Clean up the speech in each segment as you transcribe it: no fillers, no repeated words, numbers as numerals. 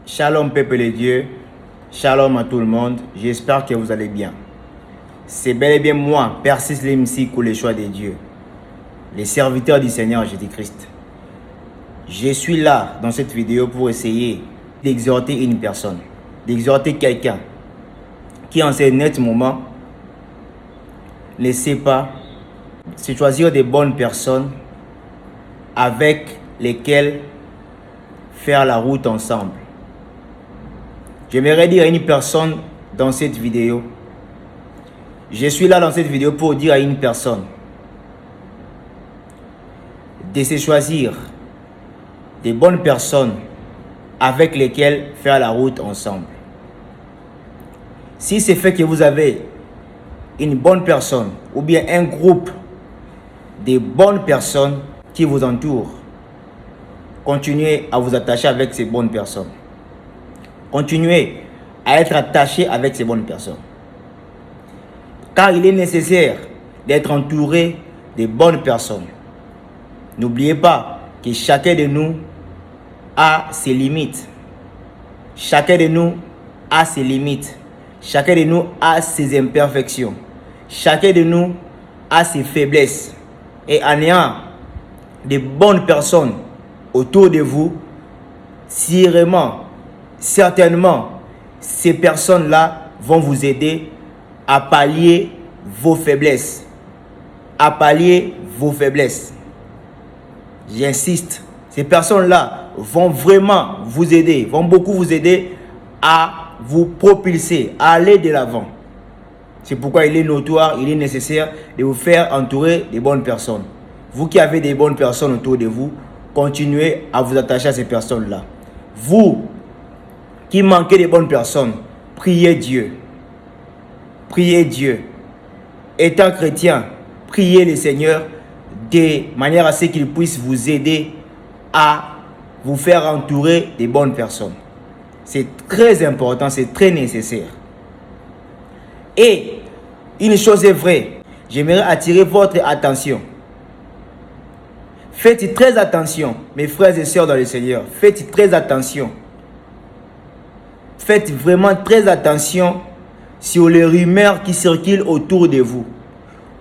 Shalom peuple de Dieu, shalom à tout le monde, j'espère que vous allez bien. C'est bel et bien moi, Persis Lemsiko, le choix de Dieu, le serviteur du Seigneur Jésus-Christ. Je suis là dans cette vidéo pour essayer d'exhorter une personne, d'exhorter quelqu'un qui en ce net moment ne sait pas se choisir des bonnes personnes avec lesquelles faire la route ensemble. J'aimerais dire à une personne dans cette vidéo, je suis là dans cette vidéo pour dire à une personne de se choisir des bonnes personnes avec lesquelles faire la route ensemble. Si c'est fait que vous avez une bonne personne ou bien un groupe de bonnes personnes qui vous entourent, continuez à vous attacher avec ces bonnes personnes. Continuez à être attaché avec ces bonnes personnes. Car il est nécessaire d'être entouré de bonnes personnes. N'oubliez pas que chacun de nous a ses limites. Chacun de nous a ses limites. Chacun de nous a ses imperfections. Chacun de nous a ses faiblesses. Et en ayant de bonnes personnes autour de vous, certainement, ces personnes-là vont vous aider à pallier vos faiblesses. À pallier vos faiblesses. J'insiste, ces personnes-là vont vraiment vous aider, vont beaucoup vous aider à vous propulser, à aller de l'avant. C'est pourquoi il est notoire, il est nécessaire de vous faire entourer de bonnes personnes. Vous qui avez des bonnes personnes autour de vous, continuez à vous attacher à ces personnes-là. Vous qui manquez de bonnes personnes, priez Dieu. Priez Dieu. Étant chrétien, priez le Seigneur de manière à ce qu'il puisse vous aider à vous faire entourer de bonnes personnes. C'est très important, c'est très nécessaire. Et une chose est vraie, j'aimerais attirer votre attention. Faites très attention, mes frères et sœurs dans le Seigneur. Faites très attention. Faites vraiment très attention sur les rumeurs qui circulent autour de vous.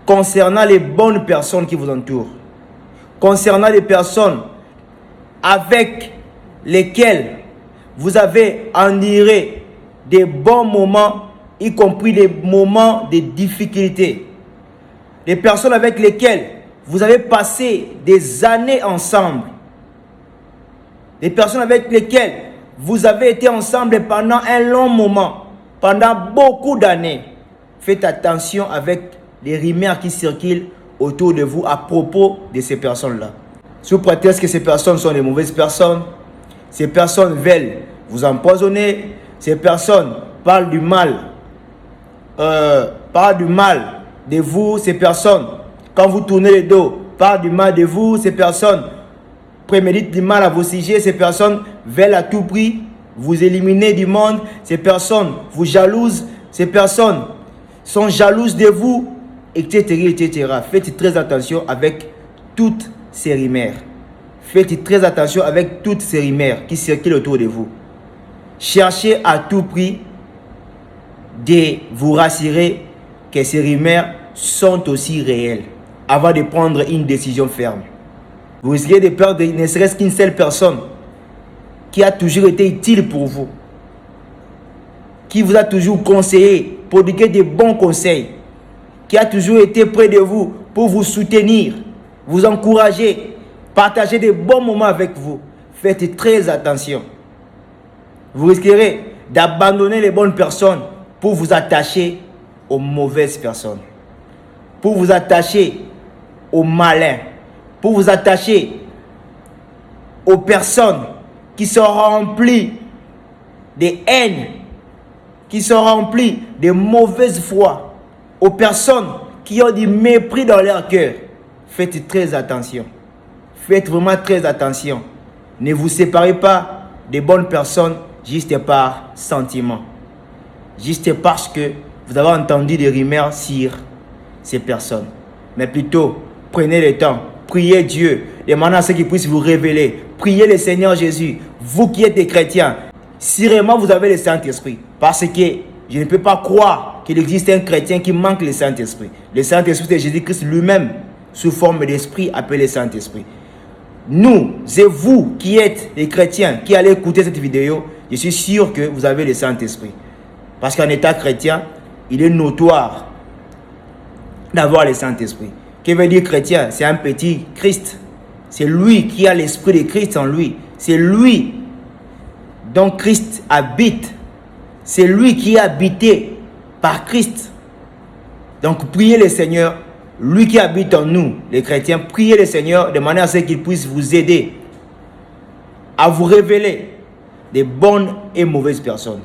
Concernant les bonnes personnes qui vous entourent. Concernant les personnes avec lesquelles vous avez enduré des bons moments, y compris des moments de difficulté. Les personnes avec lesquelles vous avez passé des années ensemble. Les personnes avec lesquelles vous avez été ensemble pendant un long moment, pendant beaucoup d'années. Faites attention avec les rumeurs qui circulent autour de vous à propos de ces personnes-là. Sous prétexte que ces personnes sont des mauvaises personnes, ces personnes veulent vous empoisonner, ces personnes parlent du mal de vous, ces personnes, quand vous tournez le dos, parlent du mal de vous, ces personnes préméditent du mal à vos sujets, ces personnes veulent à tout prix vous éliminer du monde, ces personnes vous jalousent, ces personnes sont jalouses de vous, etc., etc. Faites très attention avec toutes ces rumeurs. Faites très attention avec toutes ces rumeurs qui circulent autour de vous. Cherchez à tout prix de vous rassurer que ces rumeurs sont aussi réelles avant de prendre une décision ferme. Vous risquez de perdre ne serait-ce qu'une seule personne qui a toujours été utile pour vous, qui vous a toujours conseillé, prodigué de bons conseils, qui a toujours été près de vous pour vous soutenir, vous encourager, partager de bons moments avec vous. Faites très attention. Vous risquerez d'abandonner les bonnes personnes pour vous attacher aux mauvaises personnes, pour vous attacher aux malins, pour vous attacher aux personnes qui sont remplies de haine, qui sont remplies de mauvaise foi, aux personnes qui ont du mépris dans leur cœur. Faites très attention. Faites vraiment très attention. Ne vous séparez pas des bonnes personnes juste par sentiment. Juste parce que vous avez entendu des rumeurs sur ces personnes. Mais plutôt, prenez le temps. Priez Dieu. Demandez à ce qu'il puisse vous révéler. Priez le Seigneur Jésus. Vous qui êtes des chrétiens, Si vraiment vous avez le Saint-Esprit, parce que je ne peux pas croire qu'il existe un chrétien qui manque le Saint-Esprit. Le Saint-Esprit, c'est Jésus-Christ lui-même, sous forme d'esprit, appelé Saint-Esprit. Nous et vous qui êtes les chrétiens, qui allez écouter cette vidéo, je suis sûr que vous avez le Saint-Esprit. Parce qu'en état chrétien, il est notoire d'avoir le Saint-Esprit. Que veut dire chrétien? C'est un petit Christ. C'est lui qui a l'esprit de Christ en lui. C'est lui dont Christ habite. C'est lui qui est habité par Christ. Donc priez le Seigneur, lui qui habite en nous, les chrétiens, priez le Seigneur de manière à ce qu'il puisse vous aider à vous révéler des bonnes et mauvaises personnes.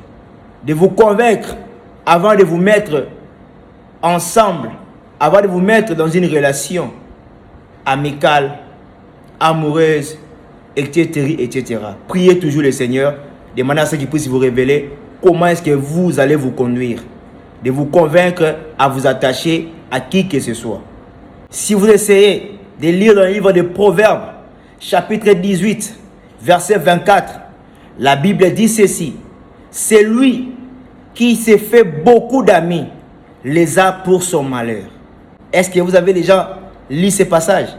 De vous convaincre avant de vous mettre ensemble, avant de vous mettre dans une relation amicale, amoureuse, etc., etc. Priez toujours le Seigneur de manière à ce qu'il puisse vous révéler comment est-ce que vous allez vous conduire, de vous convaincre à vous attacher à qui que ce soit. Si vous essayez de lire dans le livre de Proverbes, chapitre 18, verset 24, la Bible dit ceci: c'est lui qui s'est fait beaucoup d'amis, les a pour son malheur. Est-ce que vous avez déjà lu ce passage?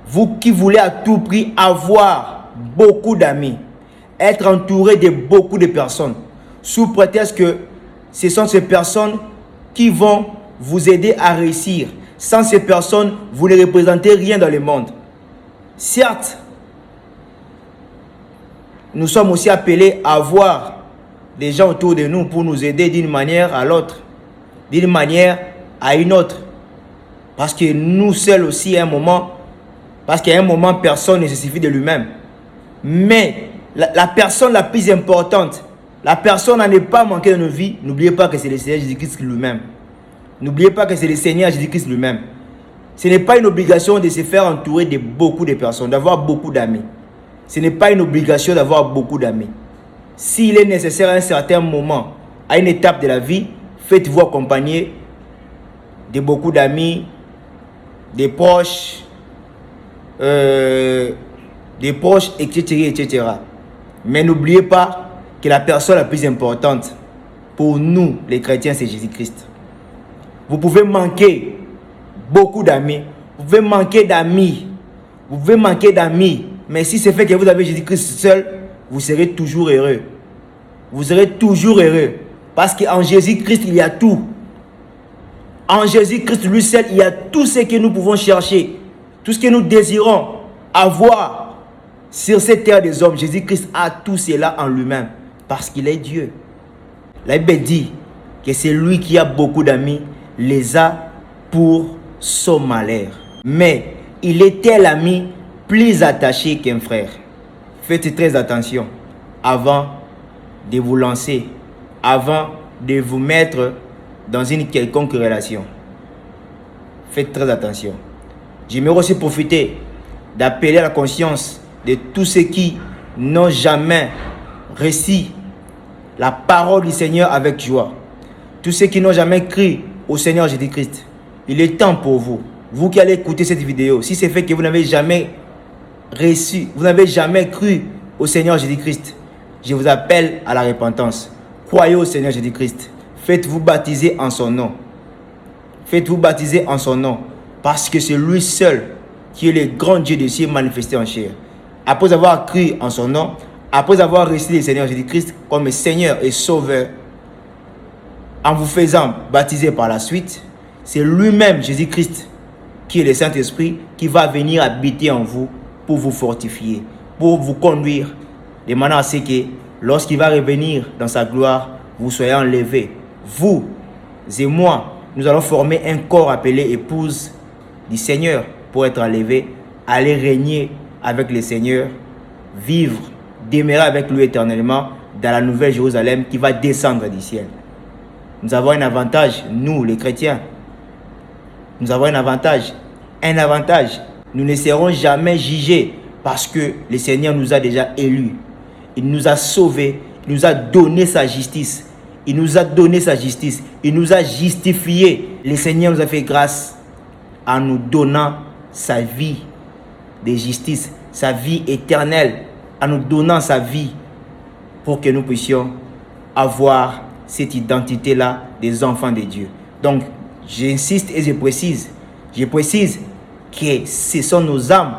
Vous qui voulez à tout prix avoir beaucoup d'amis, être entouré de beaucoup de personnes, sous prétexte que ce sont ces personnes qui vont vous aider à réussir. Sans ces personnes, vous ne représentez rien dans le monde. Certes, nous sommes aussi appelés à avoir des gens autour de nous pour nous aider d'une manière à l'autre, d'une manière à une autre. Parce que nous seuls aussi, à un moment, parce qu'à un moment, personne ne se suffit de lui-même. Mais la personne la plus importante, la personne à ne pas manquer dans nos vies, n'oubliez pas que c'est le Seigneur Jésus-Christ lui-même. N'oubliez pas que c'est le Seigneur Jésus-Christ lui-même. Ce n'est pas une obligation de se faire entourer de beaucoup de personnes, d'avoir beaucoup d'amis. Ce n'est pas une obligation d'avoir beaucoup d'amis. S'il est nécessaire à un certain moment, à une étape de la vie, faites-vous accompagner de beaucoup d'amis, des proches, etc., etc. Mais n'oubliez pas que la personne la plus importante pour nous, les chrétiens, c'est Jésus-Christ. Vous pouvez manquer beaucoup d'amis, vous pouvez manquer d'amis, vous pouvez manquer d'amis, mais si c'est fait que vous avez Jésus-Christ seul, vous serez toujours heureux. Vous serez toujours heureux. Parce qu'en Jésus-Christ, il y a tout. En Jésus-Christ, lui seul, il y a tout ce que nous pouvons chercher. Tout ce que nous désirons avoir sur cette terre des hommes. Jésus-Christ a tout cela en lui-même. Parce qu'il est Dieu. La Bible dit que c'est lui qui a beaucoup d'amis, les a pour son malheur. Mais il est tel ami plus attaché qu'un frère. Faites très attention avant de vous lancer, avant de vous mettre dans une quelconque relation. Faites très attention. J'aimerais aussi profiter d'appeler à la conscience de tous ceux qui n'ont jamais reçu la parole du Seigneur avec joie. Tous ceux qui n'ont jamais cru au Seigneur Jésus-Christ. Il est temps pour vous, vous qui allez écouter cette vidéo, si c'est fait que vous n'avez jamais reçu, vous n'avez jamais cru au Seigneur Jésus-Christ, je vous appelle à la repentance. Croyez au Seigneur Jésus-Christ. Faites-vous baptiser en son nom. Faites-vous baptiser en son nom. Parce que c'est lui seul qui est le grand Dieu des cieux manifesté en chair. Après avoir cru en son nom, après avoir reçu le Seigneur Jésus-Christ comme Seigneur et Sauveur, en vous faisant baptiser par la suite, c'est lui-même, Jésus-Christ, qui est le Saint-Esprit, qui va venir habiter en vous pour vous fortifier, pour vous conduire, de manière à ce que, lorsqu'il va revenir dans sa gloire, vous soyez enlevés. Vous et moi, nous allons former un corps appelé épouse du Seigneur pour être enlevés, aller régner avec le Seigneur, vivre, demeurer avec lui éternellement dans la nouvelle Jérusalem qui va descendre du ciel. Nous avons un avantage, nous les chrétiens. Nous avons un avantage. Un avantage. Nous ne serons jamais jugés parce que le Seigneur nous a déjà élus. Il nous a sauvés. Il nous a donné sa justice. Il nous a donné sa justice. Il nous a justifiés. Le Seigneur nous a fait grâce en nous donnant sa vie de justice, sa vie éternelle, en nous donnant sa vie pour que nous puissions avoir cette identité-là des enfants de Dieu. Donc, j'insiste et je précise que ce sont nos âmes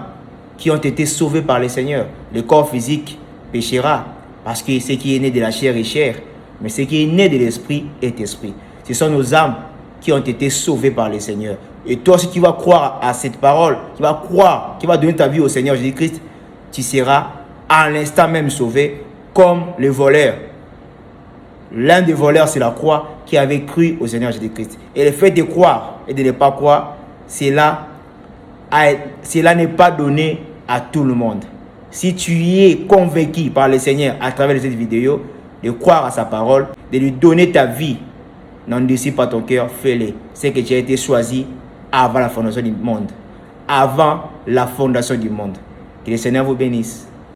qui ont été sauvées par le Seigneur. Le corps physique péchera, parce que ce qui est né de la chair est chair, mais ce qui est né de l'esprit est esprit. Ce sont nos âmes qui ont été sauvées par le Seigneur. Et toi, si tu vas croire à cette parole, tu vas donner ta vie au Seigneur Jésus-Christ, tu seras à l'instant même sauvé, comme le voleur. L'un des voleurs sur la croix qui avait cru au Seigneur Jésus-Christ. Et le fait de croire et de ne pas croire, cela n'est pas donné à tout le monde. Si tu es convaincu par le Seigneur à travers cette vidéo, de croire à sa parole, de lui donner ta vie, n'endurcis pas ton cœur, fais-le. C'est que tu as été choisi avant la fondation du monde. Avant la fondation du monde. Que le Seigneur vous bénisse.